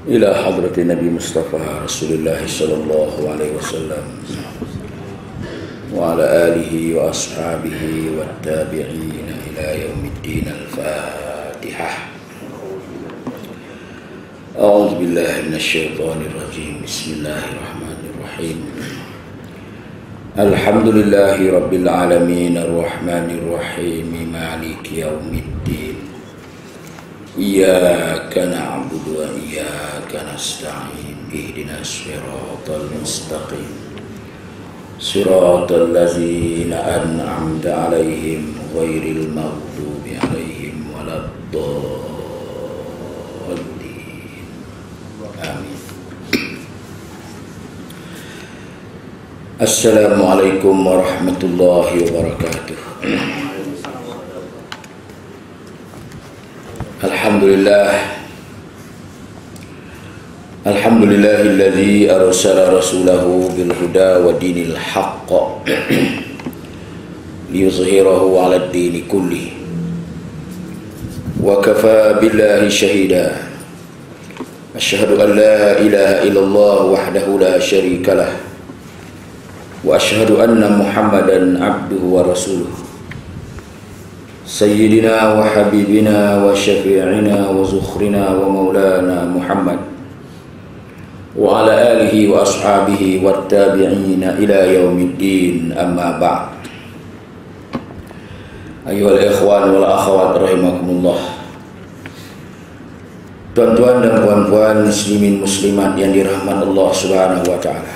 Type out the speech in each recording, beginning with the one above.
إلى حضرة النبي مصطفى رسول الله صلى الله عليه وسلم وعلى آله وأصحابه والتابعين إلى يوم الدين. الفاتحة. أعوذ بالله من الشيطان الرجيم. بسم الله الرحمن الرحيم. الحمد لله رب العالمين الرحمن الرحيم مالك يوم الدين. إياك نعبد وإياك نستعين. اهدنا الصراط المستقيم صراط الذين أنعمت عليهم غير المغضوب عليهم ولا الضالين. آمين. السلام عليكم ورحمة الله وبركاته. Alhamdulillahilladzi arsala rasulahu bil huda wa dinil haqq liyuzhirahu 'alad dini kulli wa kafa billahi shahida. Asyhadu an la ilaha illallah wahdahu la syarika lah wa asyhadu anna Muhammadan abduhu wa rasuluh. Sayyidina wa habibina wa syafi'ina wa zukhrina wa maulana Muhammad wa ala alihi wa ashabihi wa tabi'ina ila yaumiddin. Amma ba'd. Ayuhal ikhwan wal akhawat rahimakumullah. Tuan-tuan dan puan-puan muslimin muslimat yang dirahmati Allah Subhanahu wa taala.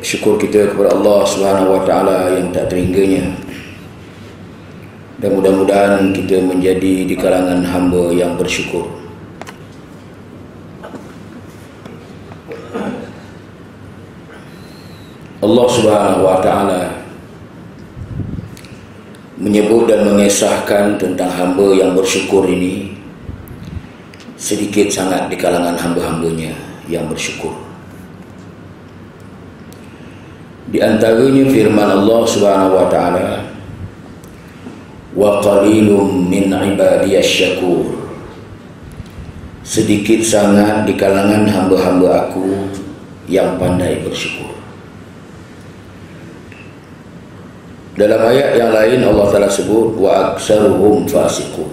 Syukur kita kepada Allah Subhanahu wa taala yang tak terhingganya. Dan mudah-mudahan kita menjadi di kalangan hamba yang bersyukur. Allah Subhanahu wa taala menyebut dan mengisahkan tentang hamba yang bersyukur ini sedikit sangat di kalangan hamba-hambanya yang bersyukur. Di antaranya firman Allah Subhanahu wa taala, wa qalilum min ibadiyasy syakur. Sedikit sangat di kalangan hamba-hamba aku yang pandai bersyukur. Dalam ayat yang lain Allah Ta'ala sebut wa aksaruhum fasiqun,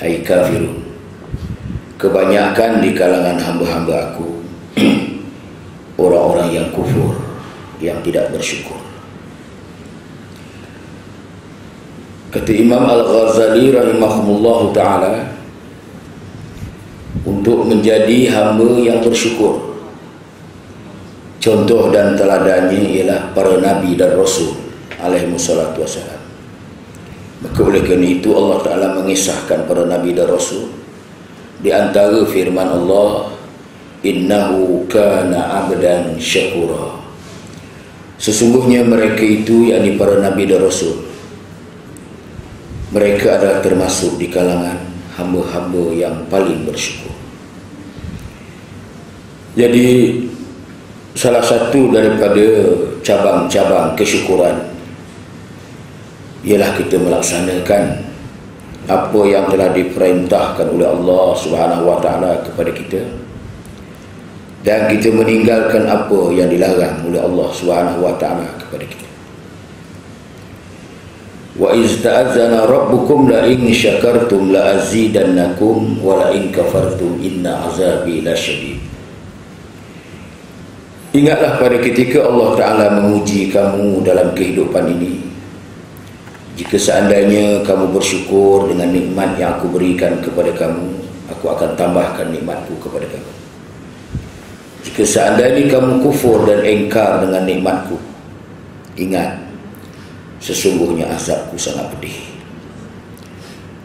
ay kafirun. Kebanyakan di kalangan hamba-hamba aku orang-orang yang kufur, yang tidak bersyukur. Kata Imam Al-Ghazali rahimahumullah ta'ala, untuk menjadi hamba yang bersyukur, contoh dan teladannya ialah para nabi dan rasul alaihimussalatu wassalam. Maka oleh kerana itu Allah Ta'ala mengisahkan para nabi dan rasul. Di antara firman Allah, innahu kana abdan syakura. Sesungguhnya mereka itu, yakni para nabi dan rasul, mereka adalah termasuk di kalangan hamba-hamba yang paling bersyukur. Jadi salah satu daripada cabang-cabang kesyukuran ialah kita melaksanakan apa yang telah diperintahkan oleh Allah Subhanahu wa taala kepada kita, dan kita meninggalkan apa yang dilarang oleh Allah Subhanahu wa taala kepada kita. Wa iz ta'azzana rabbukum la in syakartum la azidannakum wa la in kafartum inna azabi lasyadid. Ingatlah pada ketika Allah Ta'ala menguji kamu dalam kehidupan ini. Jika seandainya kamu bersyukur dengan nikmat yang aku berikan kepada kamu, aku akan tambahkan nikmatku kepada kamu. Jika seandainya kamu kufur dan engkar dengan nikmatku, ingat, sesungguhnya azabku sangat pedih.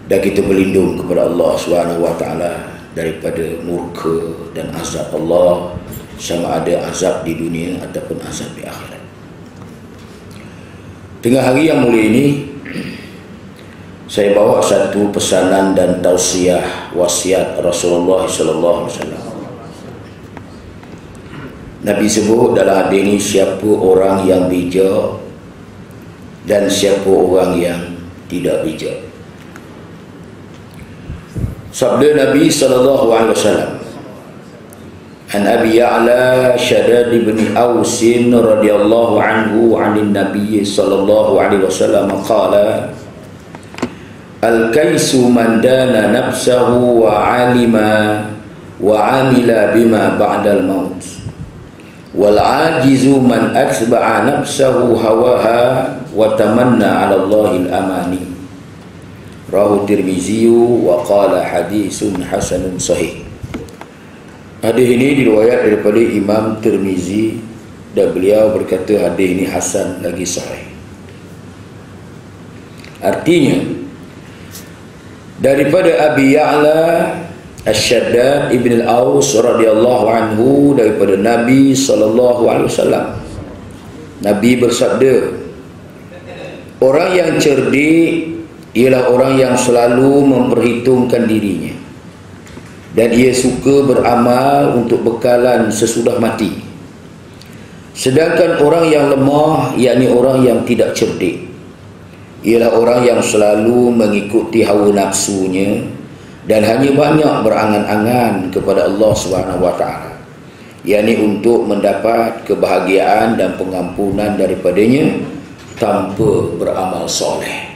Dan kita berlindung kepada Allah Subhanahu wa taala daripada murka dan azab Allah, sama ada azab di dunia ataupun azab di akhirat. Tengah hari yang mulia ini, saya bawa satu pesanan dan tausiah wasiat Rasulullah sallallahu alaihi wasallam. Nabi sebut dalam hadis ini, siapa orang yang bijak dan siapa orang yang tidak bijak. Sabda Nabi sallallahu alaihi wasallam, An Abi Ya'la Shaddad bin Aus radhiyallahu anhu 'anil Nabi sallallahu alaihi wasallam qala Al-kaisu man dana nafsahu wa 'alima wa 'amila bima ba'dal maut wal 'ajizu man atba'a nafsahu hawaha wa tamanna 'ala Allahil amani. Rawahu Tirmizi wa qala hadisun hasanun sahih. Hadis ini diriwayat daripada Imam Tirmizi dan beliau berkata hadis ini hasan lagi sahih. Artinya daripada Abi Ya'la Asy-Syaddad ibn al-Aus radhiyallahu anhu daripada Nabi sallallahu alaihi wasallam, Nabi bersabda, orang yang cerdik ialah orang yang selalu memperhitungkan dirinya dan ia suka beramal untuk bekalan sesudah mati. Sedangkan orang yang lemah, yakni orang yang tidak cerdik, ialah orang yang selalu mengikuti hawa nafsunya dan hanya banyak berangan-angan kepada Allah SWT, yakni untuk mendapat kebahagiaan dan pengampunan daripadanya tanpa beramal soleh,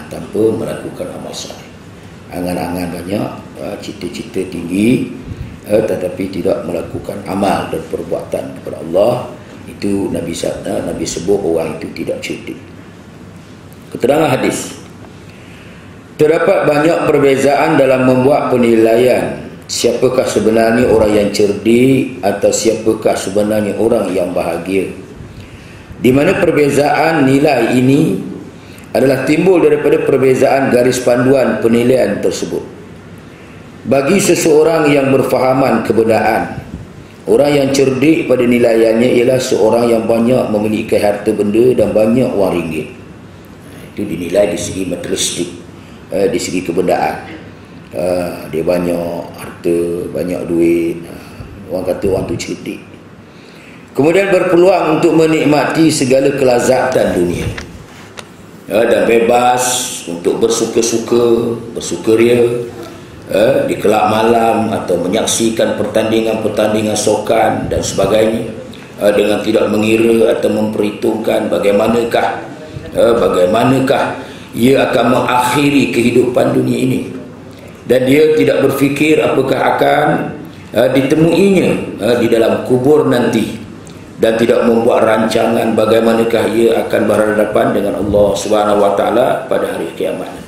tanpa melakukan amal soleh. Angan-angan banyak, cita-cita tinggi, tetapi tidak melakukan amal dan perbuatan kepada Allah. Itu Nabi sebut orang itu tidak cerdik. Keterangan hadis, terdapat banyak perbezaan dalam membuat penilaian siapakah sebenarnya orang yang cerdik atau siapakah sebenarnya orang yang bahagia, di mana perbezaan nilai ini adalah timbul daripada perbezaan garis panduan penilaian tersebut. Bagi seseorang yang berfahaman kebenaran, orang yang cerdik pada nilaiannya ialah seorang yang banyak memiliki harta benda dan banyak wang ringgit. Itu dinilai di segi materialistik, di segi kebenaran. Dia banyak harta, banyak duit, orang kata orang tu cerdik. Kemudian berpeluang untuk menikmati segala kelazatan dunia, dan bebas untuk bersuka-suka, bersukaria di kelab malam atau menyaksikan pertandingan-pertandingan sokan dan sebagainya, dengan tidak mengira atau memperhitungkan bagaimanakah ia akan mengakhiri kehidupan dunia ini, dan dia tidak berfikir apakah akan ditemuinya di dalam kubur nanti, dan tidak membuat rancangan bagaimanakah ia akan berhadapan dengan Allah Subhanahu wa taala pada hari kiamat nanti.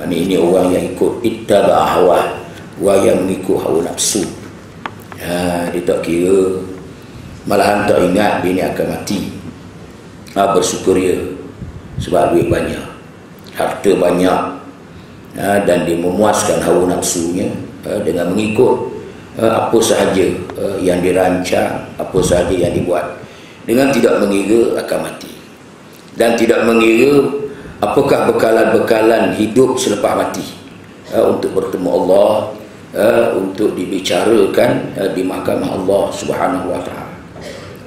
Ini orang yang ikut ittaba hawa, orang yang mengikut hawa nafsu. Dia tak kira, malahan tak ingat dia ni akan mati. Bersukaria sebab duit banyak, harta banyak, dan dia memuaskan hawa nafsunya dengan mengikut apa sahaja yang dirancang, apa sahaja yang dibuat, dengan tidak mengira akan mati dan tidak mengira apakah bekalan-bekalan hidup selepas mati untuk bertemu Allah, untuk dibicarakan di mahkamah Allah Subhanahu wa taala.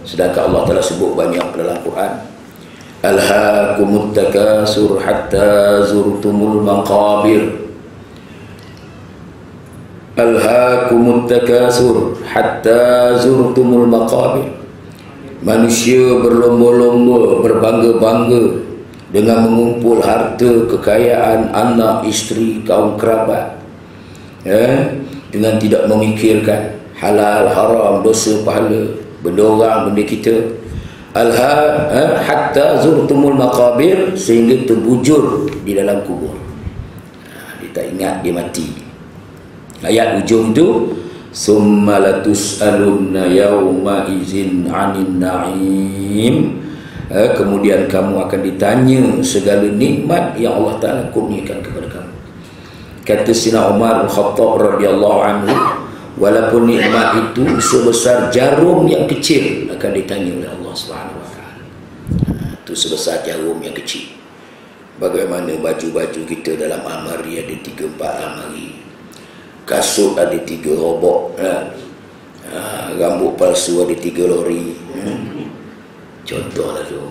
Sedangkan Allah telah sebut banyak dalam Quran, alhaakumut takasur hatta zurtumul maqabir. Alhaakumut takasur hatta zurtumul maqabir. Manusia berlomba-lomba, berbangga-bangga dengan mengumpul harta, kekayaan, anak, isteri, kaum kerabat, dengan tidak memikirkan halal, haram, dosa, pahala, benda orang, benda kita. Hatta zurtumul maqabir, sehingga terbujur di dalam kubur. Dia tak ingat dia mati. Ayat ujung itu, summa latus'alunna yawma izin 'anil na'im. Kemudian kamu akan ditanya segala nikmat yang Allah Ta'ala kurniakan kepada kamu. Kata Sayyidina Umar bin Khattab radhiyallahu anhu, walaupun nikmat itu sebesar jarum yang kecil, akan ditanya oleh Allah Subhanahu wa taala. Itu sebesar jarum yang kecil. Bagaimana baju-baju kita dalam almari ada 3-4 almari, kasut ada 3 robok, rambut palsu ada 3 lori. Contohlah tu.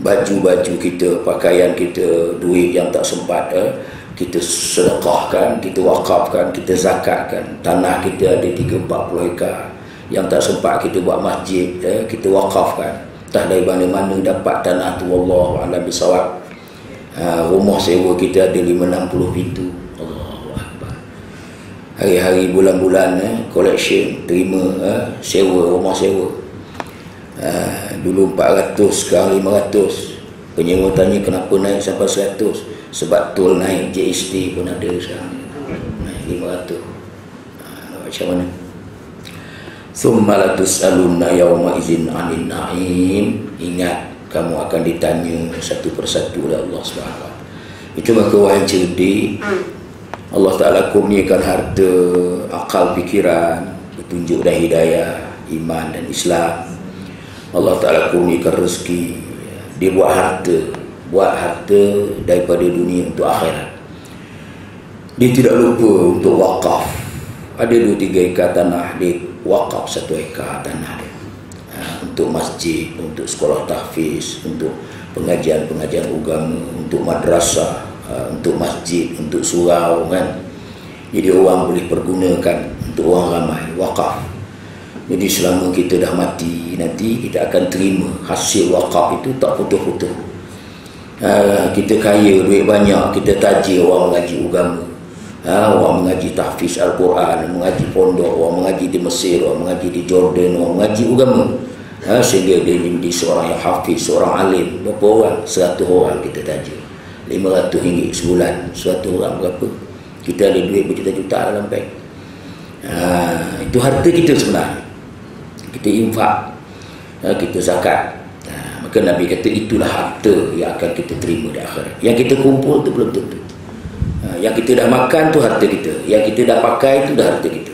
Baju-baju kita, pakaian kita, duit yang tak sempat kita sedekahkan, kita wakafkan, kita zakatkan. Tanah kita ada 30-40 hektar yang tak sempat kita buat masjid, kita wakafkan. Tak dari mana-mana dapat tanah tu, wallahu a'lam bisawab. Rumah sewa kita ada 560 pintu. Allahu akbar. Hari-hari, bulan-bulan collection, terima sewa, rumah sewa. Dulu 400, sekarang 500. Penyewa tanya kenapa naik sampai 100? Sebab tol naik, GST pun ada sekarang naik 500. Macam mana? Thumma latus'alunna yawma idzin 'anil na'im. Ingat, kamu akan ditanya satu persatu oleh Allah SWT. Itu maka wahai cerdik, Allah Ta'ala kurniakan harta, akal, fikiran, petunjuk dan hidayah, iman dan Islam. Allah Ta'ala kurniakan rezeki. Dia buat harta daripada dunia untuk akhirat. Dia tidak lupa untuk wakaf. Ada 2-3 hektar tanah, dia wakaf 1 hektar tanah dia untuk masjid, untuk sekolah tahfiz, untuk pengajian-pengajian agama, untuk madrasah, untuk masjid, untuk surau kan. Jadi orang boleh pergunakan untuk orang ramai, wakaf. Jadi selama kita dah mati, nanti kita akan terima hasil wakaf itu tak putus-putus. Kita kaya, duit banyak, kita tajir orang mengaji agama, orang mengaji tahfiz Al-Quran, mengaji pondok, orang mengaji di Mesir, orang mengaji di Jordan, orang mengaji agama, sehingga dia menjadi seorang yang hafiz, seorang alim. Berapa orang? 100 orang kita tajir, RM500 sebulan. 100 orang berapa? Kita ada duit berjuta-juta dalam bank. Itu harta kita sebenarnya. Kita infak, kita zakat. Maka Nabi kata itulah harta yang akan kita terima di akhirat. Yang kita kumpul tu belum tentu. Yang kita dah makan tu harta kita, yang kita dah pakai tu dah harta kita.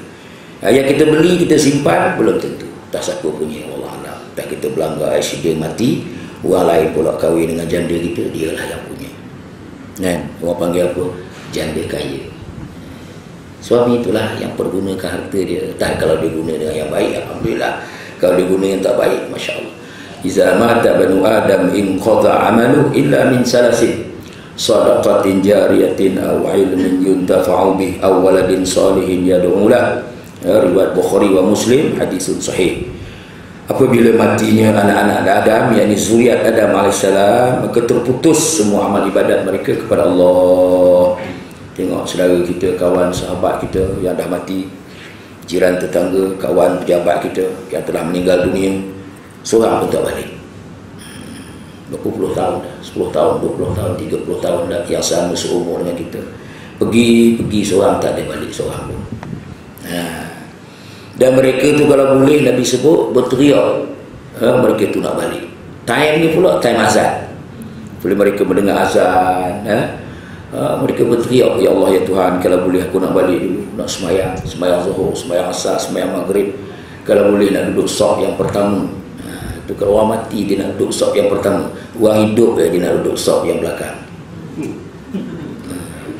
Yang kita beli, kita simpan, belum tentu. Tak siapa punya, Allah Allah. Tak kita berlanggar accident mati, orang lain pula kahwin dengan janda kita, dialah yang punya. Kan? Orang panggil apa? Janda kaya. Suami itulah yang pergunakan harta dia. Tak kalau dia guna dengan yang baik, alhamdulillah. Kalau dia guna yang tak baik, masya-Allah. Iza mata banu Adam in qada amalu illa min salasin. Sadaqatin jariyatin aw ilmin yuntafa'u bih aw waladin salihin yad'u lah. Riwayat Bukhari wa Muslim, hadisun sahih. Apabila matinya anak-anak Adam, yakni zuriat Adam alaihissalam, maka terputus semua amal ibadat mereka kepada Allah. Tengok saudara kita, kawan sahabat kita yang dah mati, jiran tetangga, kawan pejabat kita yang telah meninggal dunia, seorang pun tak balik. Berapa puluh tahun dah, 10 tahun, 20 tahun, 30 tahun dah, yang sama seumur dengan kita. Pergi seorang tak ada balik, seorang pun. Dan mereka tu kalau boleh Nabi sebut berteriak, mereka tu nak balik. Time ni pula time azan. Bila mereka mendengar azan, mereka berteriak, ya Allah ya Tuhan, kalau boleh aku nak balik dulu, nak semayang zuhur, semayang asar, semayang maghrib. Kalau boleh nak duduk saf yang pertama. Itu kalau orang mati dia nak duduk saf yang pertama, orang hidup dia nak duduk saf yang belakang.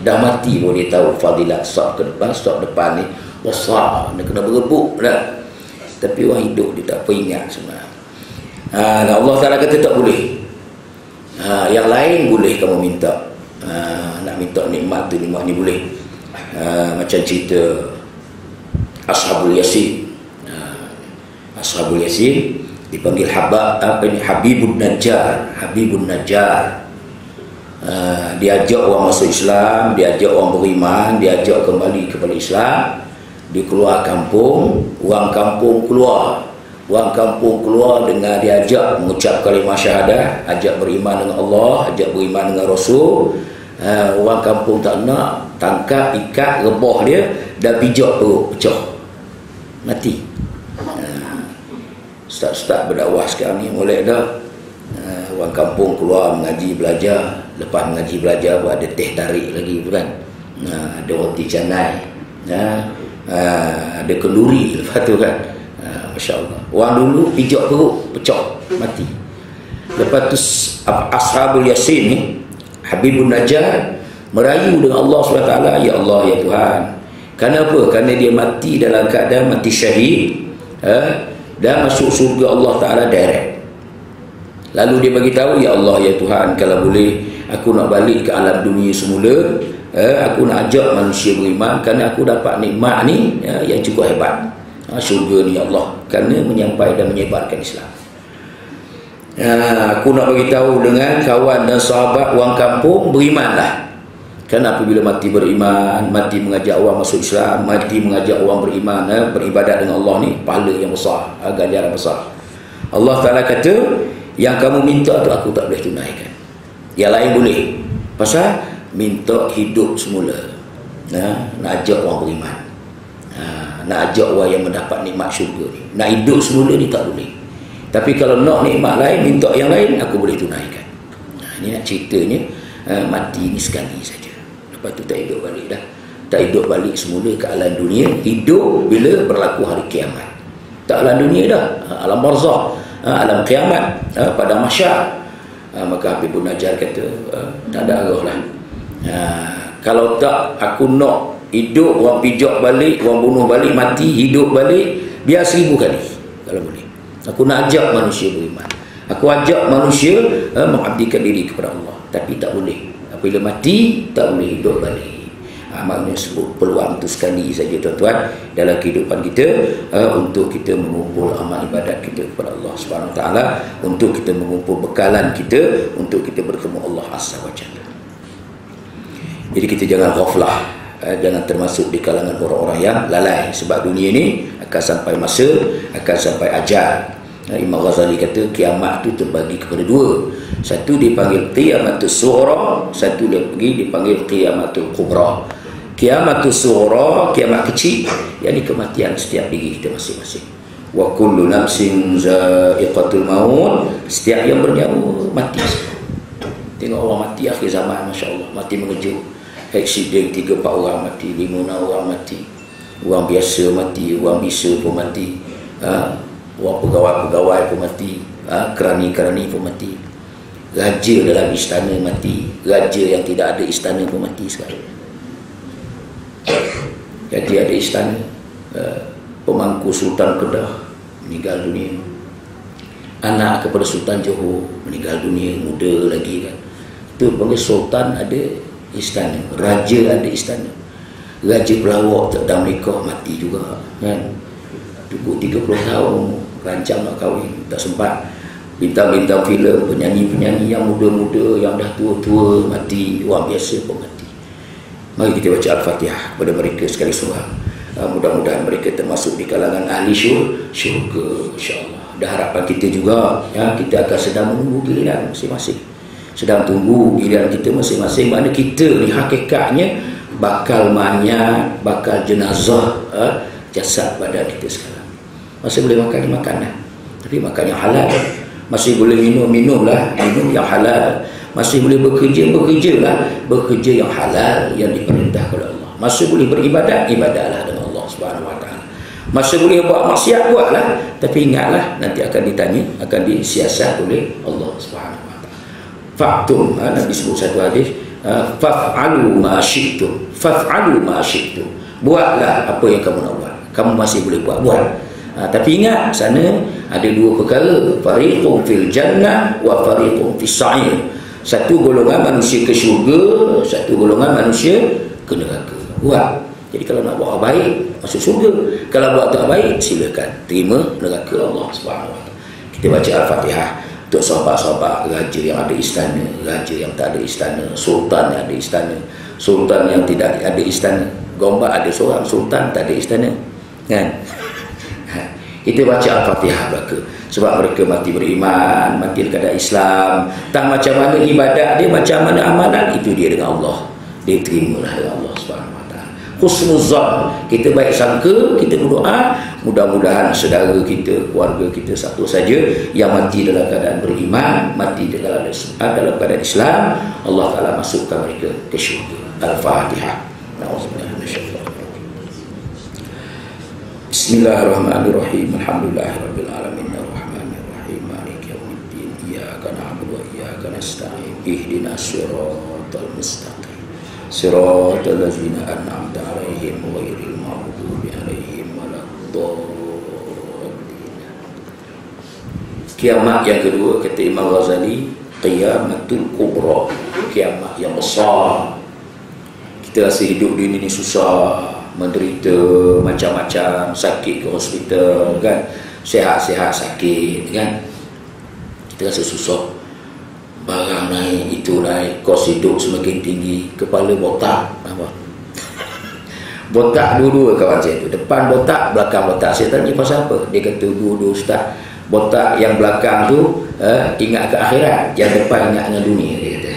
Dah mati pun dia tahu fadilat saf ke depan, saf depan ni besar, dia kena berebut dah. Tapi orang hidup dia tak apa ingat sebenarnya. Allah Ta'ala kata tak boleh. Yang lain boleh kamu minta. Nak minta nikmat tu, nikmat ni boleh. Macam cerita Ashabul Yasin. Ashabul Yasin dipanggil Habibun Najjar. Diajak orang masuk Islam, diajak orang beriman, diajak kembali kepada Islam. Dia keluar kampung, orang kampung keluar dengan diajak mengucap kalimah syahadah, ajak beriman dengan Allah, ajak beriman dengan Rasul. Orang kampung tak nak, tangkap, ikat, rebah dia, dan pijak perut, pecah, mati. Ustaz-ustaz berdakwah sekarang ni mulai dah. Orang kampung keluar mengaji belajar, lepas mengaji belajar ada teh tarik lagi kan, ada roti canai, ada kenduri lepas tu kan. Masya Allah. Orang dulu pijak perut, pecah, mati. Lepas tu Ashabul Yasin ni, Habibun Najjar merayu dengan Allah SWT, ya Allah ya Tuhan. Kenapa? Kerana dia mati dalam keadaan mati syahid, dan masuk surga Allah Ta'ala direct. Lalu dia bagi tahu, ya Allah ya Tuhan, kalau boleh Aku nak balik ke alam dunia semula. Aku nak ajak manusia beriman kerana aku dapat nikmat ni yang cukup hebat. Syurga ni Allah kerana menyampaikan dan menyebarkan Islam. Aku nak beritahu dengan kawan dan sahabat orang kampung, berimanlah. Kerana apabila mati beriman, mati mengajak orang masuk Islam, mati mengajak orang beriman, beribadat dengan Allah ni, pahala yang besar, ganjaran besar. Allah Ta'ala kata, yang kamu minta tu aku tak boleh tunaikan. Yang lain boleh. Pasal minta hidup semula. Nak ajak orang beriman. Nak ajak orang yang mendapat nikmat syurga ni. Nak hidup semula ni tak boleh. Tapi kalau nak nikmat lain, minta yang lain, aku boleh tunaikan. Ini nak ceritanya, mati ni sekali saja. Lepas tu tak hidup balik dah. Tak hidup balik semula ke alam dunia. Hidup bila berlaku hari kiamat. Tak alam dunia dah. Alam barzakh, alam kiamat, pada mahsyar. Maka Habib Najjar kata, tak ada arah lah. Kalau tak aku nak hidup, orang pijak balik, orang bunuh balik, mati, hidup balik, biar 1000 kali kalau boleh. Aku nak ajak manusia beriman. Aku ajak manusia mengabdikan diri kepada Allah. Tapi tak boleh. Apabila mati, tak boleh hidup balik. Maknanya sebut peluang itu sekali saja tuan-tuan dalam kehidupan kita, untuk kita mengumpul amal ibadat kita kepada Allah Subhanahu Wa Taala, untuk kita mengumpul bekalan kita untuk kita bertemu Allah Azza wa Jalla. Jadi kita jangan ghaflah, jangan termasuk di kalangan orang-orang yang lalai, sebab dunia ni akan sampai masa, akan sampai ajal. Imam Ghazali kata kiamat tu terbagi kepada dua. Satu dipanggil qiyamatus sughra, satu lagi dipanggil qiyamatul kubra. Qiyamatus sughra, kiamat kecil, yakni kematian setiap diri kita masing-masing. Wa kullu nafsin za'iqatul maut, setiap yang bernyawa mati. Tengok orang mati akhir zaman, masya-Allah, mati mengejut. Aksiden 3-4 orang mati, 5-6 orang mati. Orang biasa mati, orang bisa pun mati. Orang pegawai-pegawai pun mati, kerani-kerani pun mati, raja dalam istana mati, raja yang tidak ada istana pun mati sekarang. Jadi ada istana, pemangku Sultan Kedah meninggal dunia, anak kepada Sultan Johor meninggal dunia, muda lagi kan. Itu panggil Sultan ada istana, raja ada istana. Raja pelawak tak dah menikah mati juga kan. Tunggu 30 tahun rancang nak kahwin, tak sempat. Bintang-bintang filem, penyanyi-penyanyi yang muda-muda, yang dah tua-tua mati, orang biasa pun mati. Mari kita baca Al-Fatihah kepada mereka sekali seorang. Mudah-mudahan mereka termasuk di kalangan ahli syurga, insya-Allah. Dan harapan kita juga, kita akan sedang menunggu giliran masing-masing. Sedang tunggu giliran kita masing-masing. Mana kita ni hakikatnya bakal mayat, bakal jenazah jasad badan kita sekarang. Masih boleh makan lah, tapi makan yang halal. Masih boleh minum lah, minum yang halal. Masih boleh bekerja lah, bekerja yang halal yang diperintah oleh Allah. Masih boleh beribadat, ibadahlah dengan Allah Subhanahu Wa Taala. Masih boleh buat maksiat, buatlah, tapi ingatlah nanti akan ditanya, akan disiasat oleh Allah Subhanahu Wa Taala. Faktum, Nabi sebut satu hadis, faf'alu ma syi'tum, faf'alu ma syi'tum. Buatlah apa yang kamu nak buat. Kamu masih boleh buat. Tapi ingat, sana ada dua perkara, fariqun fil jannah wa fariqun fis sa'ir. Satu golongan manusia ke syurga, satu golongan manusia ke neraka. Buat. Jadi kalau nak buat baik, masuk syurga. Kalau buat tak baik, silakan terima neraka Allah Subhanahu Wa Taala. Kita baca Al-Fatihah untuk sahabat-sahabat raja yang ada istana, raja yang tak ada istana, sultan yang ada istana, sultan yang tidak ada istana. Gombak ada seorang sultan tak ada istana, kan? Kita baca Al-Fatihah belaka, sebab mereka mati beriman, mati kepada Islam. Tak macam mana ibadat dia, macam mana amalan, itu dia dengan Allah, dia terimalah dengan Allah Subhanahu Wa Taala. Husnuzan, kita baik sangka, kita berdoa, mudah-mudahan saudara kita, keluarga kita satu saja yang mati dalam keadaan beriman, mati dalam keadaan Islam, Allah Ta'ala masukkan mereka ke syurga. Al-Fatihah. Bismillahirrahmanirrahim. Alhamdulillahirabbil alamin arrahmanir rahim maliki yaumiddin iyyaka na'budu wa iyyaka nasta'in ihdinas siratal mustaqim siratal ladzina an'amta 'alaihim ghairil maghdubi 'alaihim waladdallin. Kiamat yang kedua kata Imam Ghazali, qiyamatul kubra. kiamat yang besar. Kita rasa hidup di ini susah, menderita macam-macam, sakit ke hospital kan, sehat-sehat sakit kan, kita rasa susah, barang naik, itu naik, kos hidup semakin tinggi, kepala botak apa? Botak dua-dua kawan saya tu, depan botak, belakang botak. Saya tanya pasal apa? Dia kata dua-dua ustaz, botak yang belakang tu ingat ke akhirat, yang depan ingat dengan dunia, dia kata.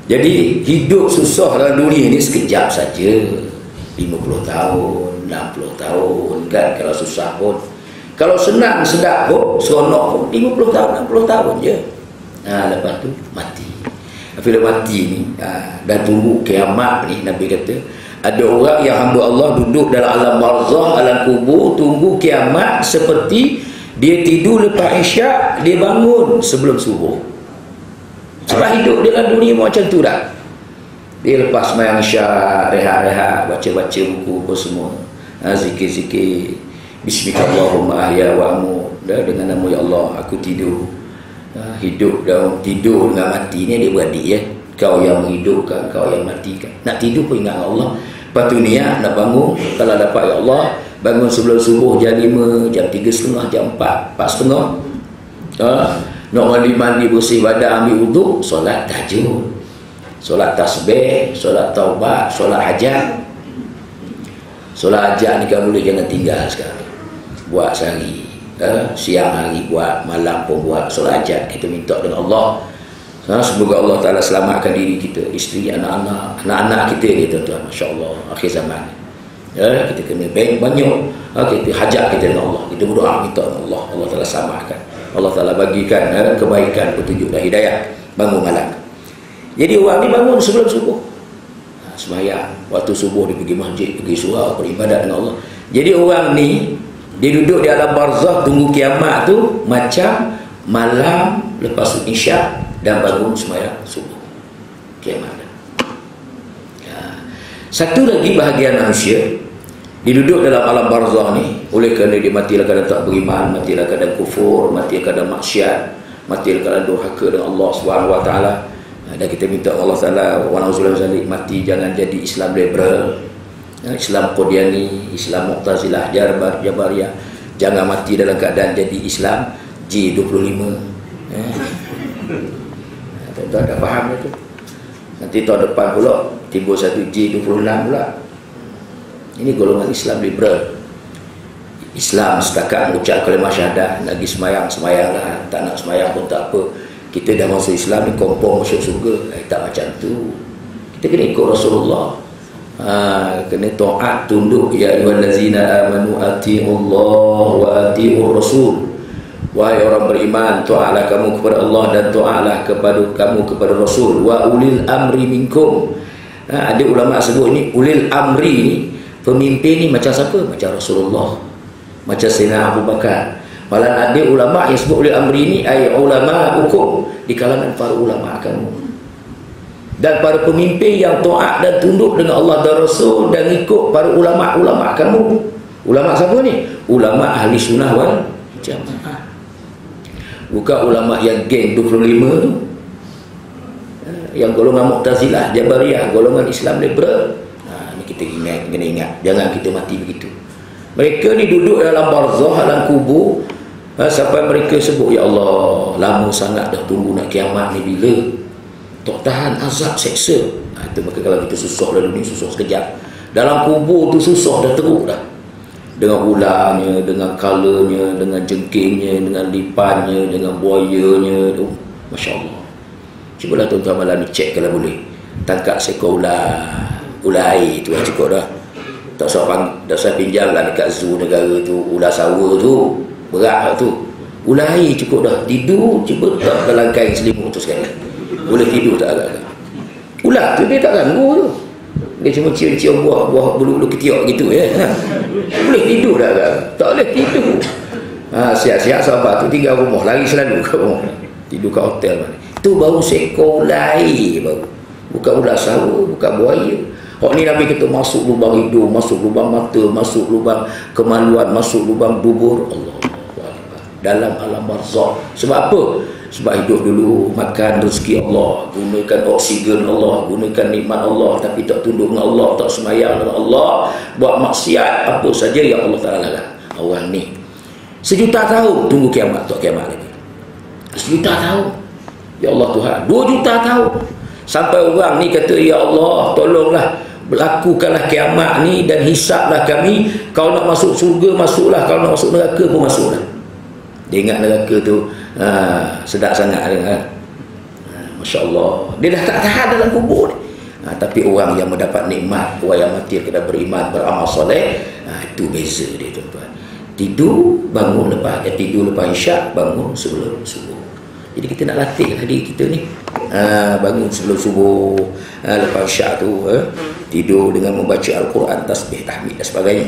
Jadi hidup susah dalam dunia ni sekejap saja, 50 tahun, 60 tahun kan, kalau susah pun. Kalau senang sedap pun, seronok pun 50 tahun, 60 tahun je. Lepas tu mati. Bila mati ni dan tunggu kiamat ni, Nabi kata ada orang yang hamba Allah duduk dalam alam barzah, alam kubur, tunggu kiamat seperti dia tidur lepas isyak, dia bangun sebelum subuh. Sebab hidup dalam dunia macam tu dah. Dia lepas sembahyang isyak, rehat-rehat, baca-baca buku apa semua, zikir-zikir, bismillahirrahmanirrahim, ahya wa amut, dengan nama ya Allah aku tidur. Hidup dalam tidur dengan mati ni dia beradik ya. Kau yang menghidupkan, kau yang matikan. Nak tidur pun ingat Allah. Lepas tu niat nak bangun, kalau dapat ya Allah, bangun sebelum subuh jam 5, jam 3.30, jam 4, 4.30. Nak mandi bersih badan, ambil wuduk, solat tahajud, solat tasbih, solat taubat, solat hajat. Solat hajat ni kan boleh jangan tinggal sekarang. Buat sehari, siang hari buat, malam pun buat solat hajat. Kita minta dengan Allah, semoga Allah Ta'ala selamatkan diri kita, isteri, anak-anak kita ni tuan-tuan. Masya Allah, akhir zaman kita kena banyak kita hajat kita dengan Allah. Kita berdoa minta dengan Allah, Allah Ta'ala selamatkan, Allah Ta'ala bagikan kebaikan, petunjuk dan hidayah. Bangun malam. Jadi orang ni bangun sebelum subuh, sembahyang. Waktu subuh dia pergi masjid, pergi surau, beribadat dengan Allah. Jadi orang ni dia duduk di alam barzah tunggu kiamat tu macam malam lepas isyak dan bangun sembahyang subuh. Kiamat. Satu lagi bahagian manusia, dia duduk dalam alam barzah ni oleh kerana dia mati dalam keadaan tak beriman, mati dalam keadaan kufur, mati dalam keadaan maksiat, mati dalam keadaan durhaka dengan Allah Subhanahu Wa Taala. Dan kita minta Allah Taala wa na'udzubillah zalik, mati jangan jadi Islam liberal, Islam Qadiani, Islam Mu'tazilah, Jabariyah. Jangan mati dalam keadaan jadi Islam G25. Tuan-tuan dah faham itu. Nanti tahun depan pula timbul satu G26 pula. Ini golongan Islam liberal. Islam setakat mengucap kalimah syahadah, nak pergi semayang lah, tak nak semayang pun tak apa. Kita dah masuk Islam ni kompong masuk surga. Tak macam tu. Kita kena ikut Rasulullah. Kena taat, tunduk. Ya ayyuhallazina amanu atii'ullah wa atii'ur rasul. Wahai orang beriman, taatlah kamu kepada Allah dan taatlah kamu kepada Rasul. Wa ulil amri minkum. Ada ulama sebut ni ulil amri ni, pemimpin ni macam siapa? Macam Rasulullah, macam Sayyidina Abu Bakar. Malah ada ulama yang sebut ulil amri ni ay ulama hukum, di kalangan para ulama kamu dan para pemimpin yang taat dan tunduk dengan Allah dan Rasul dan ikut para ulama-ulama kamu. Ulama siapa ni? Ulama ahli sunnah wal jamaah. Bukan ulama yang geng 25 tu, yang golongan Mu'tazilah, Jabariyah, golongan Islam liberal. Ni kita kena ingat, jangan kita mati begitu. Mereka ni duduk dalam barzah, dalam kubur, sampai mereka sebut, ya Allah, lama sangat dah tunggu nak kiamat ni bila? Tak tahan azab, seksa. Itu maka kalau kita susah dalam dunia, susah sekejap. Dalam kubur tu susah dah teruk dah. Dengan ularnya, dengan kalanya, dengan jengkingnya, dengan lipannya, dengan buayanya. Masya Allah. Cubalah tuan-tuan malam ni cek kalau boleh. Tangkap seekor ular air tu cukup dah. Tak usah pinjam lah dekat zoo negara tu, ular sawa tu. Berat tu. Ular air cukup dah. Tidur, cuba tak dalam kain selimut tu sekali. Boleh tidur tak agak-agak. Ular tu dia tak ganggu tu. Dia cuma cium-cium buah bulu-bulu ketiak gitu ya. Boleh tidur dah agak. Tak boleh tidur. Siap-siap sahabat tu tinggal rumah, lari selalu ke rumah. Tidur kat hotel mana. Tu baru seekor lain baru. Bukan ular sawa, bukan buaya. Hak ni Nabi kata masuk lubang hidung, masuk lubang mata, masuk lubang kemaluan, masuk lubang dubur. Allah dalam alam barzakh. Sebab apa? Sebab hidup dulu makan rezeki Allah, gunakan oksigen Allah, gunakan nikmat Allah, tapi tak tunduk dengan Allah, tak semayang dengan Allah, buat maksiat apa saja yang Allah Ta'ala larang. Orang ni 1 juta tahun tunggu kiamat, tak kiamat lagi. 1 juta tahun, ya Allah Tuhan. 2 juta tahun sampai orang ni kata, ya Allah tolonglah, lakukanlah kiamat ni dan hisaplah kami. Kalau nak masuk surga masuklah, kalau nak masuk neraka pun masuklah. Dia ingat neraka tu sedap sangat kan? Masya Allah, dia dah tak tahan dalam kubur ni. Tapi orang yang mendapat nikmat, orang yang mati kena beriman, beramal soleh, itu beza dia tuan-tuan. Tidur bangun lepas, tidur lepas isyak, bangun sebelum subuh. Jadi kita nak latih diri kita ni, bangun sebelum subuh, lepas isyak tu tidur dengan membaca Al-Quran, tasbih, tahmid dan sebagainya.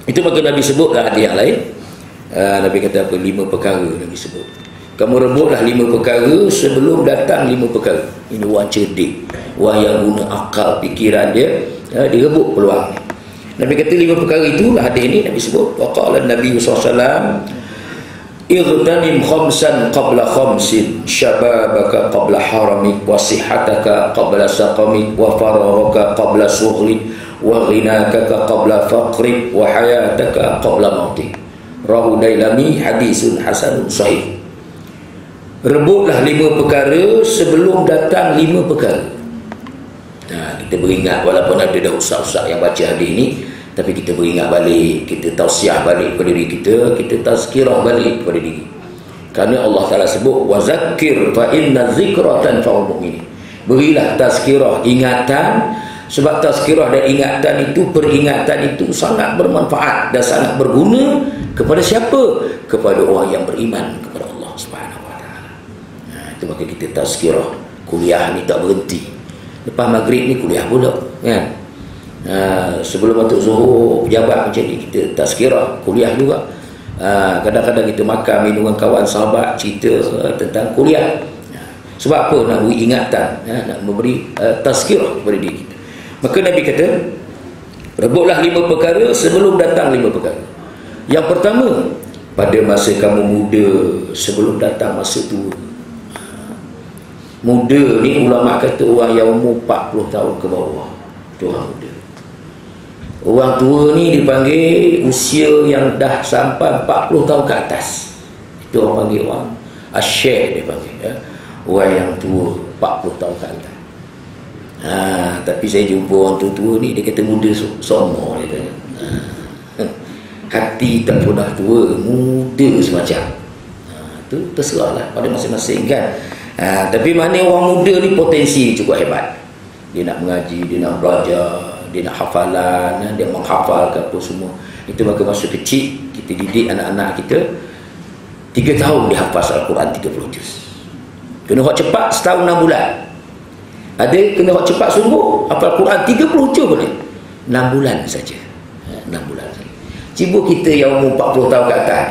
Itu maka Nabi sebut hadis yang lain. Nabi kata apa? 5 perkara Nabi sebut. Kamu rebutlah 5 perkara sebelum datang 5 perkara. Ini orang cerdik, orang yang guna akal fikiran dia, dia rebut peluang ni. Nabi kata 5 perkara itulah hadis ini Nabi sebut. Wa qala Nabi SAW, "Igtanim khamsan qabla khamsin, syababaka qabla haramik, wa sihataka qabla saqamik, wa faragaka qabla sughlik, wa ghinaka qabla faqrik, wa hayataka qabla mautik." Rahu Dailami, hadisun hasanun sahih. Rebutlah 5 perkara sebelum datang 5 perkara. Kita beringat, walaupun ada dah ustaz-ustaz yang baca hadis ni, tapi kita beringat balik, kita tausiah balik kepada diri kita, kita tazkirah balik kepada diri. Kerana Allah Ta'ala sebut, wa zakkir fa inna zikra tanfa'ul mu'minin. Berilah tazkirah, ingatan, sebab tazkirah dan ingatan itu, peringatan itu sangat bermanfaat dan sangat berguna kepada siapa? Kepada orang yang beriman kepada Allah Subhanahu Wa Ta'ala. Itu maka kita tazkirah. Kuliah ni tak berhenti. Lepas maghrib ni kuliah pula kan. Sebelum waktu zuhur pejabat macam ni, kita tazkirah, kuliah juga. Kadang-kadang kita makan minum dengan kawan sahabat, cerita tentang kuliah. Sebab apa? Nak beri ingatan, nak memberi tazkirah kepada diri kita. Maka Nabi kata, rebutlah 5 perkara sebelum datang 5 perkara. Yang pertama, pada masa kamu muda sebelum datang masa tua. Muda ni ulama kata orang yang umur 40 tahun ke bawah, itu orang muda. Orang tua ni dipanggil usia yang dah sampai 40 tahun ke atas. Itu orang panggil orang asyik, dia panggil orang yang tua 40 tahun ke atas. Tapi saya jumpa orang tua-tua ni, dia kata muda sono, dia kata. Hati tak pernah tua, muda semacam. Itu terserahlah pada masing-masing kan. Tapi mana orang muda ni potensi cukup hebat. Dia nak mengaji, dia nak belajar, dia nak hafalan, dia menghafal ke apa semua. Itu maka masa kecil kita didik anak-anak kita 3 tahun dia hafaz Al-Quran 30 juz. Kena hak cepat setahun 6 bulan. Ada kena hak cepat sungguh hafal Quran 30 juz boleh 6 bulan saja. 6 bulan saja. Cibu kita yang umur 40 tahun ke atas,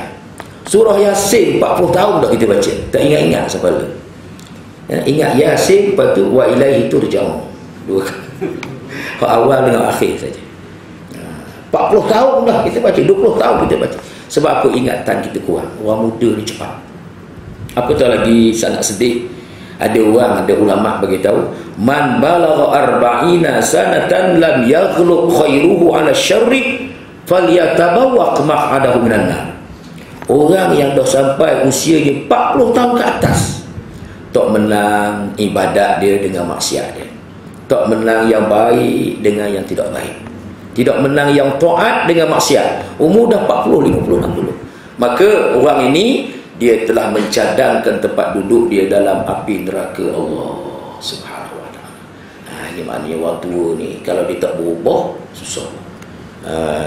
surah Yasin 40 tahun dah kita baca, tak ingat-ingat sampai lalu. Ingat Yasin, lepas tu wa ilaihi turja'un. 2 kali. Hak awal dengan akhir saja. 40 tahun dah kita baca, 20 tahun kita baca. Sebab apa? Ingatan kita kurang. Orang muda ni cepat. Apa tu lagi sangat sedih, ada ulama bagi tahu, man balagha arba'ina sanatan lam yaghluq khairuhu 'ala syarri falyatabawwaq maq'adahu minan nar. Orang yang dah sampai usianya 40 tahun ke atas, tak menang ibadat dia dengan maksiat dia, tak menang yang baik dengan yang tidak baik, tidak menang yang taat dengan maksiat. Umur dah 40, 50, 60, maka orang ini dia telah mencadangkan tempat duduk dia dalam api neraka Allah Subhanahu Wa Ta'ala. Ini maknanya orang tua ni kalau dia tak berubah, susah.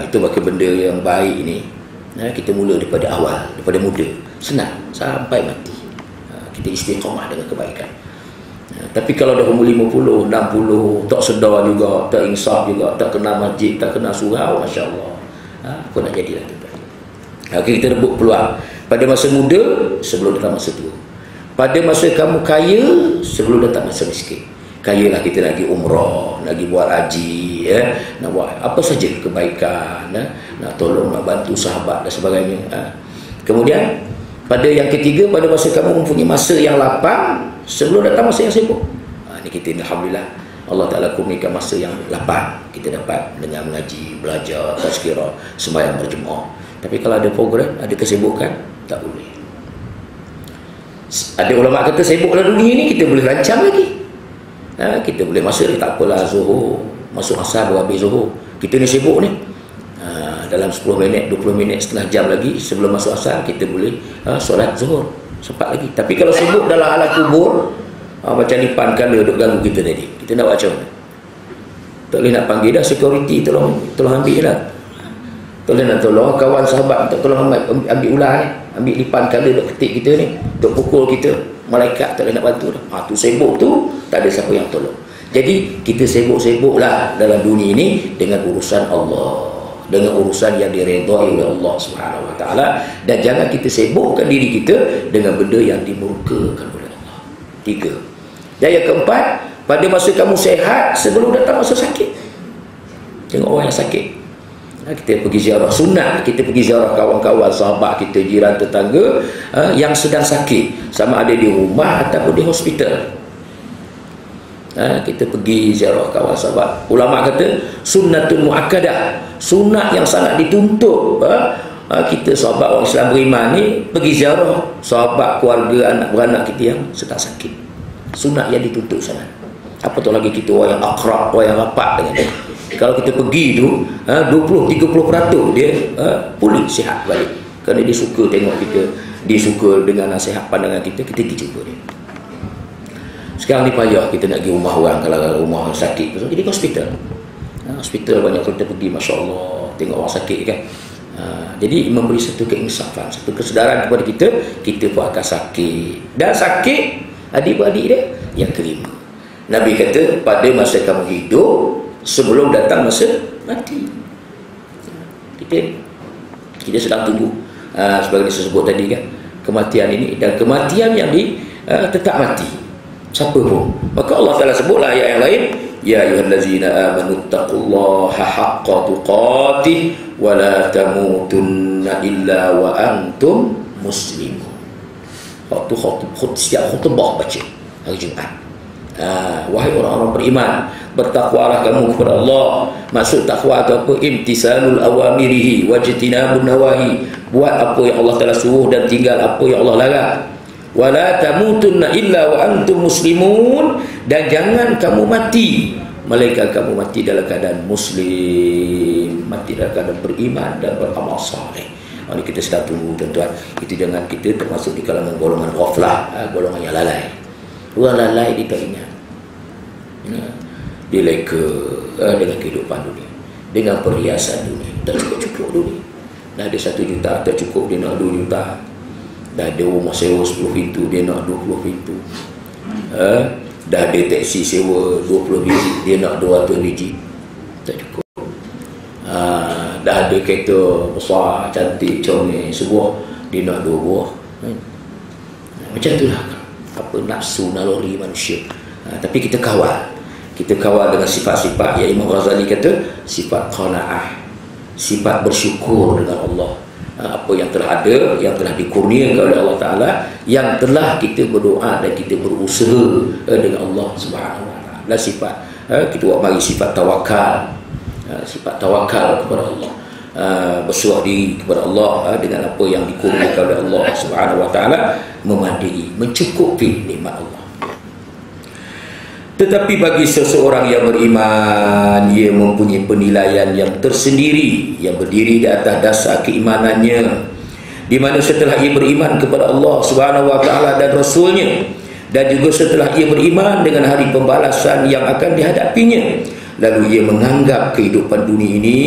Itu maka benda yang baik ni, kita mula daripada awal, daripada muda, senang sampai mati. Kita istiqamah dengan kebaikan. Tapi kalau dah umur 50, 60, tak sedar juga, tak insaf juga, tak kenal masjid, tak kenal surau, Masya Allah, apa nak jadilah tuan-tuan. Kita rebut peluang pada masa muda sebelum datang masa tua. Pada masa kamu kaya sebelum datang masa miskin. Kayalah kita lagi umrah, lagi buat haji, nak buat apa saja kebaikan, nak tolong, nak bantu sahabat dan sebagainya. Kemudian Pada yang ketiga, pada masa kamu mempunyai masa yang lapang sebelum datang masa yang sibuk. Ini kita ni alhamdulillah Allah Ta'ala kurniakan masa yang lapang. Kita dapat dengan mengaji, belajar, tazkirah, sembahyang berjemaah. Tapi kalau ada program, ada kesibukan, tak boleh. Ada ulama kata sibuklah dunia ni, kita boleh rancang lagi. Kita boleh masuk, tak apalah zuhur, masuk asar baru habis zuhur. Kita ni sibuk ni. Dalam 10 minit, 20 minit, setengah jam lagi sebelum masuk asar, kita boleh solat zuhur. Sempat lagi. Tapi kalau sibuk dalam alam kubur, macam lipan kala duk ganggu kita tadi, kita nak baca mana? Tak boleh nak panggil dah security, tolong ambil lah. Tak boleh nak tolong kawan sahabat, tak tolong ambil ular ni, ambil lipan kala duk ketik kita ni, duk pukul kita. Malaikat tak boleh nak bantu dah. Tu sibuk tu, tak ada siapa yang tolong. Jadi kita sibuk-sibuklah dalam dunia ini dengan urusan Allah, dengan urusan yang diredai oleh Allah Subhanahu Wa Taala, dan jangan kita sibukkan diri kita dengan benda yang dimurkakan oleh Allah. 3. Dan yang keempat, pada masa kamu sehat sebelum datang masa sakit. Tengok orang yang sakit, kita pergi ziarah sunat, kita pergi ziarah kawan-kawan, sahabat kita, jiran, tetangga yang sedang sakit, sama ada di rumah ataupun di hospital. Kita pergi ziarah kawan sahabat. Ulama kata sunnatun muakkadah, sunat yang sangat dituntut. Kita sahabat orang Islam beriman ni pergi ziarah sahabat, keluarga, anak beranak kita yang sedang sakit. Sunat yang dituntut sangat. Apatah lagi kita orang yang akrab, orang yang rapat dengan dia. Kalau kita pergi tu 20-30% dia pulih, sihat balik. Kerana dia suka tengok kita, dia suka dengan nasihat pandangan kita pergi jumpa dia. Sekarang ni payah kita nak pergi rumah orang, kalau rumah orang sakit, jadi ke hospital. Hospital banyak kita pergi, Masya Allah, tengok orang sakit kan. Jadi memberi satu keinsafan, satu kesedaran kepada kita, kita pun akan sakit. Dan sakit adik-beradik dia. Yang kelima, Nabi kata pada masa kamu hidup sebelum datang masa mati. Kita sedang tunggu sebagai disebut tadi kan, kematian ini, dan kematian yang tetap mati siapa pun. Maka Allah Ta'ala sebutlah ayat yang lain, ya ayyuhallazina amanu taqullaha haqqa tuqatih wa la tamutunna illa wa antum muslimun. Waktu setiap khutbah baca hari Jumaat, wahai orang-orang beriman, bertakwalah kamu kepada Allah. Maksud takwa itu apa? Imtisalul awamirihi wajtinabun nawahi, buat apa yang Allah Ta'ala suruh dan tinggal apa yang Allah larang. Wala tamutunna illa wa antum muslimun, dan jangan kamu mati melainkan kamu mati dalam keadaan muslim, mati dalam keadaan beriman dan beramal saleh. Ini kita sedang tunggu tuan-tuan. Itu jangan kita termasuk di kalangan golongan ghaflah, golongan yang lalai. Orang lalai dia tak ingat, dia leka dengan kehidupan dunia, dengan perhiasan dunia. Dah cukup-cukup dunia, dah ada 1 juta tak cukup, dia nak 2 juta. Dah ada rumah sewa 10 pintu, dia nak 20 pintu. Dah ada teksi sewa 20 biji, dia nak 200 biji. Tak cukup. Dah ada kereta besar, cantik, comel, sebuah, dia nak 2 buah. Macam itulah apa nafsu naluri manusia. Tapi kita kawal dengan sifat-sifat yang Imam Ghazali kata sifat qanaah, sifat bersyukur dengan Allah. Apa yang telah ada, yang telah dikurniakan oleh Allah Ta'ala, yang telah kita berdoa dan kita berusaha dengan Allah Subhanahu Wa Ta'ala. Dan sifat kita buat mari sifat tawakal, sifat tawakal kepada Allah, berserah diri kepada Allah dengan apa yang dikurniakan oleh Allah Subhanahu Wa Ta'ala, memadai, mencukupi nikmat Allah. Tetapi bagi seseorang yang beriman, ia mempunyai penilaian yang tersendiri yang berdiri di atas dasar keimanannya, di mana setelah ia beriman kepada Allah Subhanahu Wa Ta'ala dan Rasulnya, dan juga setelah ia beriman dengan hari pembalasan yang akan dihadapinya, lalu ia menganggap kehidupan dunia ini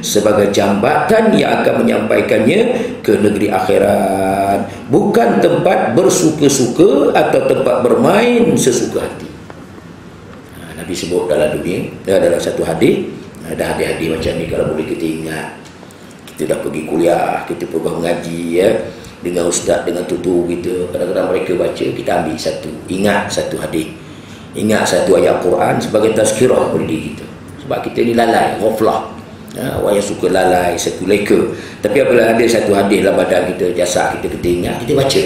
sebagai jambatan yang akan menyampaikannya ke negeri akhirat, bukan tempat bersuka-suka atau tempat bermain sesuka hati. Nabi sebut dalam dunia, dalam satu hadis, ada hadis-hadis macam ni kalau boleh kita ingat. Kita dah pergi kuliah, kita pergi mengaji dengan ustaz, dengan tutor kita, kadang-kadang mereka baca, kita ambil satu, ingat satu hadis, ingat satu ayat Quran sebagai tazkirah kepada diri kita. Sebab kita ni lalai, ghaflah, Orang yang suka lalai, satu leka. Tapi apabila ada satu hadis dalam badan kita, jasad kita ingat, kita baca.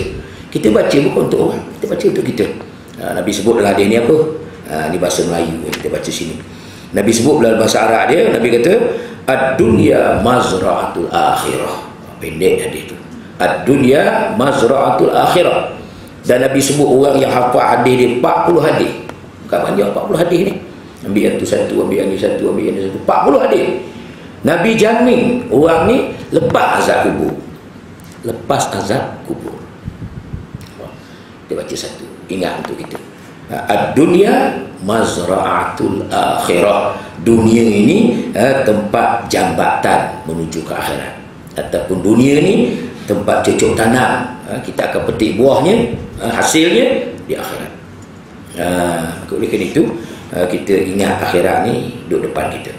Kita baca bukan untuk orang, kita baca untuk kita. Nabi sebut dalam hadis ni apa? Ni bahasa Melayu, kita baca sini. Nabi sebut dalam bahasa Arab dia, Nabi kata ad-dunya mazra'atul akhirah. Pendek hadis tu. Ad-dunya mazra'atul akhirah. Dan Nabi sebut orang yang hafal hadis dia 40 hadis. Bukan banyak 40 hadis ni. Ambil yang tu satu, ambil yang ni satu, ambil yang ni satu. 40 hadis. Nabi jamin orang ni lepas azab kubur. Lepas azab kubur. Kita baca satu. Ingat untuk kita. Ad-dunya mazra'atul akhirah. Dunia ini tempat jambatan menuju ke akhirat. Ataupun dunia ni tempat cocok tanam. Kita akan petik buahnya, hasilnya di akhirat. Oleh kerana itu kita ingat akhirat ni duduk depan kita.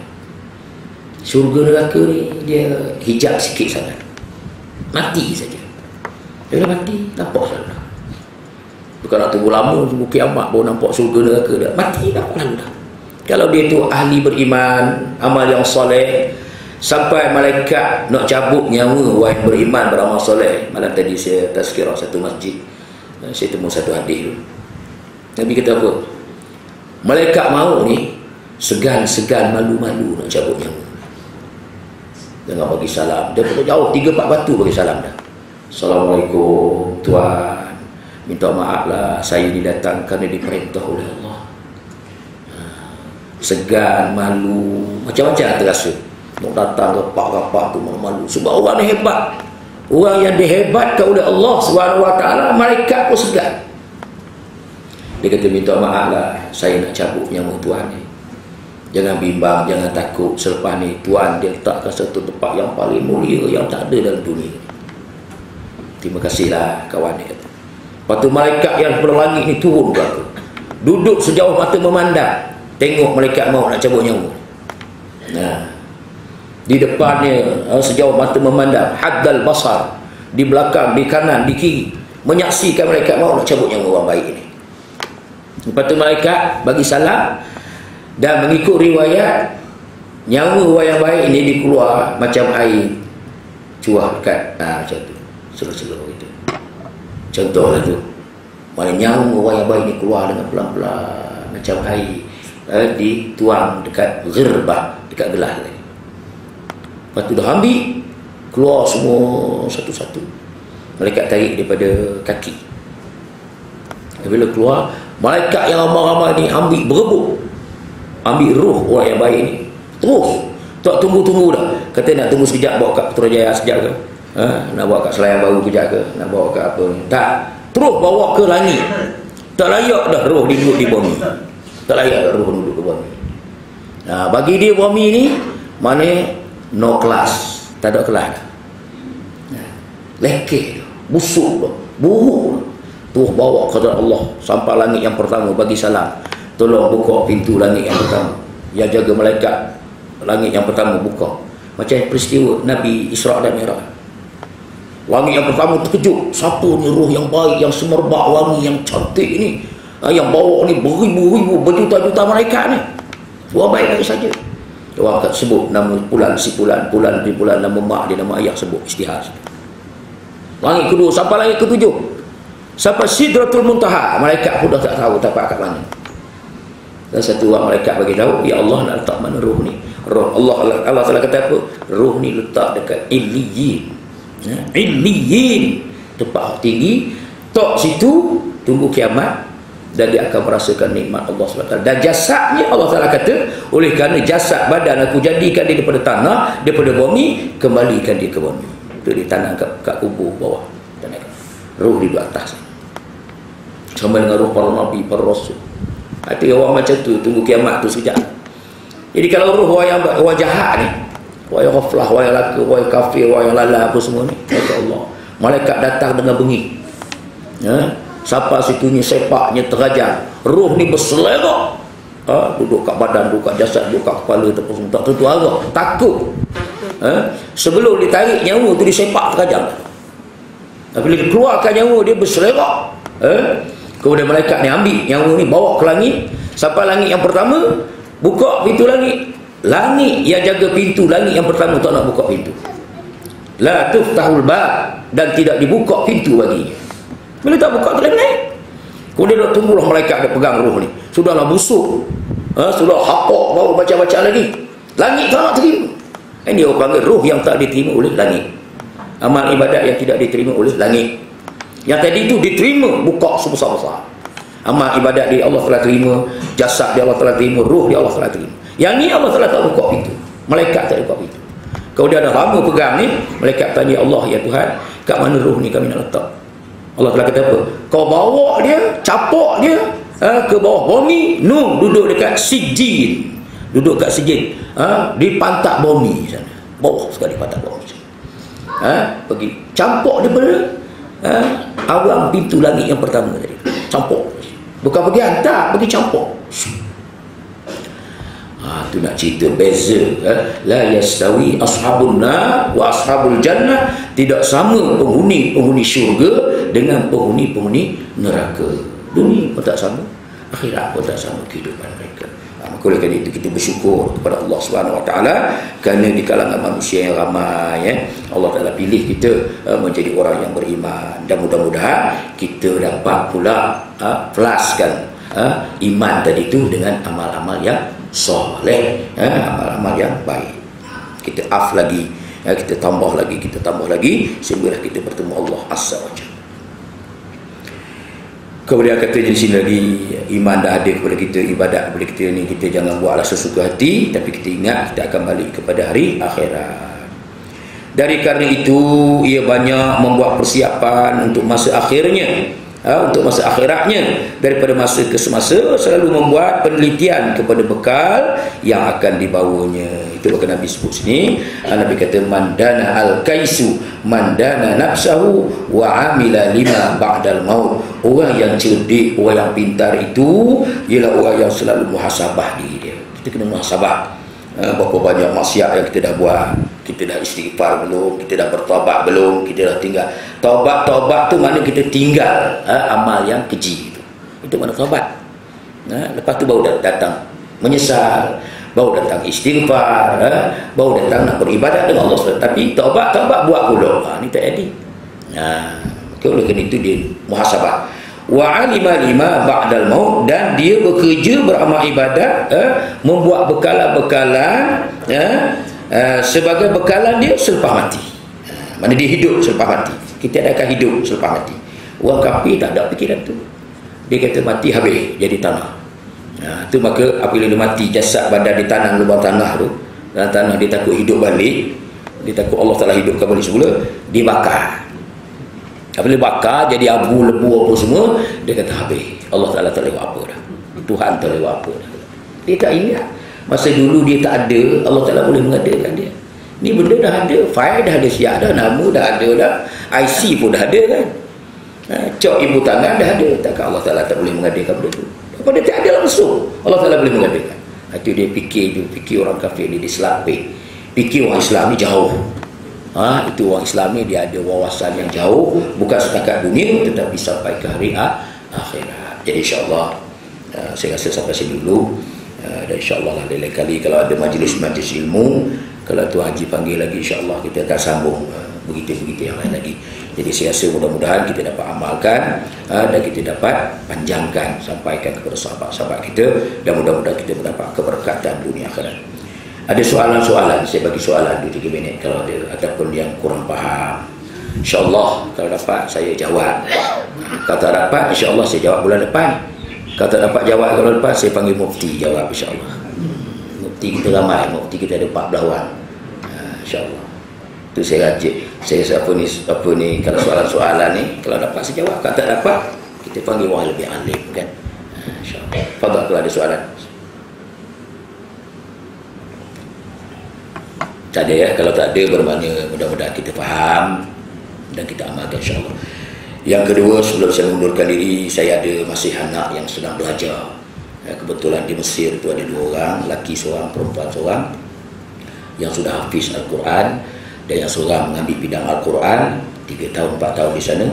Syurga neraka ni dia hijab sikit sangat. Mati saja. Dia dah mati, nampak saja. Bukan nak tunggu lama, tunggu kiamat baru nampak syurga neraka dah. Mati dah, lalu dah. Kalau dia tu ahli beriman, amal yang soleh, sampai malaikat nak cabut nyawa orang yang beriman beramal soleh. Malam tadi saya tazkirah satu masjid, saya temu satu hadis tu. Nabi kata apa? Malaikat maut ni segan-segan malu-malu nak cabut nyawa. Jangan bagi salam. Dia pun jauh 3-4 batu bagi salam dah. Assalamualaikum tuan, minta maaf lah saya didatangkan dan diperintah oleh Allah. Segan, malu, macam-macam terasa. Nak datang ke pak-pak tu malu-malu. Sebab orang ni hebat. Orang yang dihebatkan oleh Allah SWT, malaikat pun segan. Dia kata minta maaf lah saya nak cabut nyawa tuan ni. Jangan bimbang, jangan takut. Selepas ni tuan dia letakkan satu tempat yang paling mulia yang tak ada dalam dunia. Terima kasihlah kawan dia kata. Lepas tu malaikat yang daripada langit ni turun ke aku. Duduk sejauh mata memandang. Tengok malaikat maut nak cabut nyawa. Di depannya sejauh mata memandang, haddal basar, di belakang, di kanan, di kiri, menyaksikan malaikat maut nak cabut nyawa orang baik ini. Lepas tu malaikat bagi salam. Dan mengikut riwayat, nyawa orang yang baik ini dikeluar macam air curah dekat macam tu, slow-slow gitu. Contohlah tu, mana nyawa orang yang baik ini keluar dengan pelan-pelan macam air dituang dekat ghirbah, dekat gelas tadi. Lepas tu dah ambil, keluar semua satu-satu. Malaikat tarik daripada kaki. Bila keluar, malaikat yang ramai-ramai ni ambil berebut, ambil roh orang yang baik ni. Terus tak tunggu-tunggu dah. Kata nak tunggu sekejap, bawa kat Putrajaya sekejap ke, nak bawa kat Selayang Baru sekejap ke, nak bawa kat apa ni. Tak, terus bawa ke langit. Tak layak dah roh dia duduk di bumi. Tak layak dah roh duduk di bumi. Bagi dia bumi ni mana no kelas, tak ada kelas dah. Lekeh dah, busuk dah, buruk dah. Terus bawa kepada Allah sampai langit yang pertama, bagi salam. Tolong buka pintu langit yang pertama. Yang jaga malaikat langit yang pertama buka. Macam peristiwa Nabi Isra' dan Mi'raj. Langit yang pertama terkejut. Siapa ni roh yang baik, yang semerbak wangi, yang cantik ni, yang bawa ni beribu-ribu, berjuta-juta malaikat ni. Orang baik-baik saja. Orang akan sebut nama pulan, si pulan, pulan, si pulan, nama mak dia, nama ayah sebut, istihar. Langit kedua sampai langit ketujuh, sampai Sidratul Muntaha, malaikat pun dah tak tahu tapak kat mana. Dan satu orang malaikat bagi tahu, ya Allah nak letak mana roh ni. Roh Allah Taala kata apa? Roh ni letak dekat Illiyin. Illiyin, tempat tinggi. Tok situ tunggu kiamat dan dia akan merasakan nikmat Allah SWT. Dan jasadnya Allah Taala kata, oleh kerana jasad badan aku jadikan dia daripada tanah, daripada bumi, kembalikan dia ke bumi. Itu ditanam kat kubur bawah. Roh di atas. Sama dengan roh para nabi, para rasul. Itu orang macam tu tunggu kiamat tu sekejap. Jadi kalau roh orang jahat ni, orang yang ghaflah, orang yang laka, orang yang kafir, orang yang lala apa semua ni, kata Allah, malaikat datang dengan bengi. Siapa situnya sepaknya terajang, roh ni berselerak, duduk kat badan, duduk kat jasad, duduk kat kepala, tak tentu arah, takut. Sebelum ditarik nyawa tu disepak terajang. Bila dikeluarkan nyawa dia berselerak, kemudian malaikat ni ambil nyawa ni, bawa ke langit, sampai langit yang pertama, buka pintu langit, Langit yang jaga pintu, langit yang pertama tak nak buka pintu. La tuftahul bab, dan tidak dibuka pintu baginya. Bila tak buka, tak naik. Kemudian dah tunggulah malaikat ada pegang roh ni. Sudahlah busuk, sudah hapok, baru baca-baca lagi. Langit tak nak terima. Ini orang panggil roh yang tak diterima oleh langit. Amal ibadat yang tidak diterima oleh langit. Yang tadi itu diterima, buka sebesar-besar. Amal ibadat dia Allah telah terima, jasad dia Allah telah terima, roh dia Allah telah terima. Yang ni Allah telah tak buka pintu. Malaikat tak buka pintu. Kalau dia ada lama pegang ni, malaikat tanya Allah, ya Tuhan, kat mana roh ni kami nak letak? Allah telah kata apa? Kau bawa dia, capak dia ke bawah bumi. Duduk dekat Sijin. Duduk kat Sijin. Di pantat bumi sana. Bawah sekali pantat bumi sana. Pergi campak daripada awang pintu langit yang pertama tadi. Campak. Bukan pergi hantar, pergi campak. Tu nak cerita beza. La yastawi ashabun nar wa ashabul jannah. Tidak sama penghuni syurga dengan penghuni neraka. Dunia pun tak sama, akhirat pun tak sama kehidupan mereka. Maka oleh kerana itu kita bersyukur kepada Allah Subhanahu Wa Taala kerana di kalangan manusia yang ramai Allah Taala pilih kita menjadi orang yang beriman, dan mudah-mudahan kita dapat pula pelaskan iman tadi itu dengan amal-amal yang soleh, amal-amal yang baik. Kita lagi, kita tambah lagi sehinggalah kita bertemu Allah Azza wa Jalla. Kemudian kata di sini lagi, iman dah ada kepada kita, ibadat kepada kita ni, kita jangan buatlah sesuka hati, tapi kita ingat kita akan balik kepada hari akhirat. Dari kerana itu ia banyak membuat persiapan untuk masa akhirnya, untuk masa akhiratnya. Daripada masa ke semasa selalu membuat penelitian kepada bekal yang akan dibawanya. Itu bahkan Nabi sebut sini. Nabi kata mandana al-kaisu mandana nafsahu wa amila lima ba'dal maut. Orang yang cerdik, orang yang pintar itu ialah orang yang selalu muhasabah diri dia. Kita kena muhasabah. Berapa banyak maksiat yang kita dah buat, kita dah istighfar belum, kita dah bertaubat belum, kita dah tinggal. Taubat tu makna kita tinggal amal yang keji itu makna taubat. Lepas tu baru datang menyesal, baru datang istighfar, baru datang nak beribadat dengan Allah SWT. Tapi taubat buat pula, ni tak jadi. Oleh kerana itu dia muhasabah. Wa alima lima ba'dal maut, dan dia bekerja beramal ibadat, membuat bekalan-bekalan sebagai bekalan dia selepas mati. Mana dia hidup selepas mati. Kita akan hidup selepas mati. Orang kafir tak ada fikiran tu. Dia kata mati habis jadi tanah. Tu maka apabila dia mati, jasad badan ditanam lubang tanah tu, dalam tanah dia takut hidup balik, dia takut Allah Taala hidupkan balik semula, dibakar. Apabila bakar jadi abu, lebu apa semua, dia kata habis. Allah Taala tak lewat apa dah. Tuhan tak lewat apa dah. Dia tak ingat masa dulu dia tak ada, Allah Taala boleh mengadakan dia. Ni benda dah ada, file dah ada, siap dah, nama dah ada dah, IC pun dah ada kan. Cok ibu tangan dah ada. Takkan Allah Taala tak boleh mengadakan benda tu? Apa dia tak ada langsung, Allah Taala boleh mengadakan. Itu dia fikir orang kafir ni diselapik. Fikir orang Islam ni jauh. Itu orang Islam ni dia ada wawasan yang jauh, bukan setakat dunia tetapi sampai ke hari akhirat. Jadi insya-Allah saya rasa sampai sini dulu, dan insya-Allah lain kali kalau ada majlis-majlis ilmu, kalau Tuan Haji panggil lagi, insya-Allah kita akan sambung begitu-begitu yang lain lagi. Jadi saya rasa mudah-mudahan kita dapat amalkan, dan kita dapat panjangkan, sampaikan kepada sahabat-sahabat kita, dan mudah-mudahan kita mendapat keberkatan dunia akhirat. Ada soalan-soalan, saya bagi soalan 2-3 minit kalau ada, ataupun yang kurang faham, insya-Allah kalau dapat saya jawab. Kalau tak dapat, insya-Allah saya jawab bulan depan. Kalau tak dapat jawab bulan depan, saya panggil mufti jawab, insya-Allah. Mufti kita ramai, mufti kita ada 14 orang, insya-Allah. Tu saya rajin, saya apa ni kalau soalan-soalan ni kalau dapat saya jawab, kalau tak dapat kita panggil orang lebih alim kan, insya-Allah. Fadhal kalau ada soalan. Tak ada ya, kalau tak ada bermakna mudah-mudahan kita faham dan kita amalkan, insya-Allah. Yang kedua, sebelum saya mengundurkan diri, saya ada masih anak yang sedang belajar. Kebetulan di Mesir itu ada 2 orang, lelaki seorang, perempuan seorang, yang sudah hafiz Al-Quran, dan yang seorang mengambil bidang Al-Quran 3 tahun 4 tahun di sana,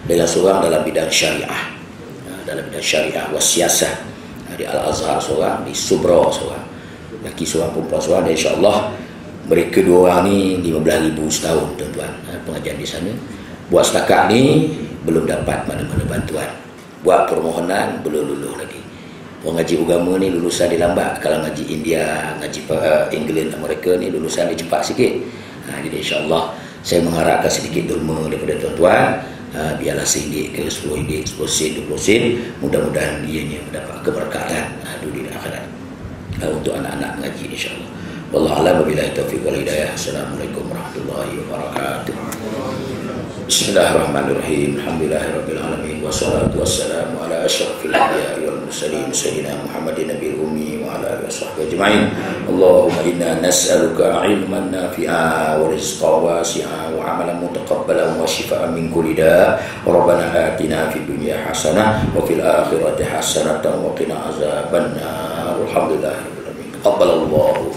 dan yang seorang dalam bidang syariah, wasiasah di Al-Azhar seorang, di Subra seorang. laki seorang perempuan seorang, dan insyaAllah mereka dua orang ni 15,000 setahun tuan-tuan pengajian di sana. Buat setakat ni belum dapat mana-mana bantuan, buat permohonan belum luluh lagi. Orang ngaji agama ni lulusan dia lambat. Kalau ngaji India, ngaji England, Amerika ni lulusan dia cepat sikit. Jadi insyaAllah saya mengharapkan sedikit derma daripada tuan-tuan, biarlah RM1 ke RM10, 10 sen, 20 sen, mudah-mudahan ianya mendapat keberkatan dunia dan akhirat untuk anak-anak mengaji insyaAllah. Wallahu a'lam, wabillahi taufiq wal hidayah. Assalamualaikum warahmatullahi wabarakatuh. Bismillahirrahmanirrahim. Alhamdulillahirabbil alamin wassalatu wassalamu ala asyrafil anbiya'i wal mursalin sayyidina Muhammadin nabiyil ummi wa ala alihi washabbihi ajma'in. Allahumma inna nas'aluka 'ilman nafi'a wa rizqan wasi'a wa 'amalan mutaqabbalan wa shifaa'an min kulli da'. Rabbana atina fid dunya hasanah wa fil akhirati hasanatan wa qina azabannar. Alhamdulillahirabbil alamin. Taqabbalallahu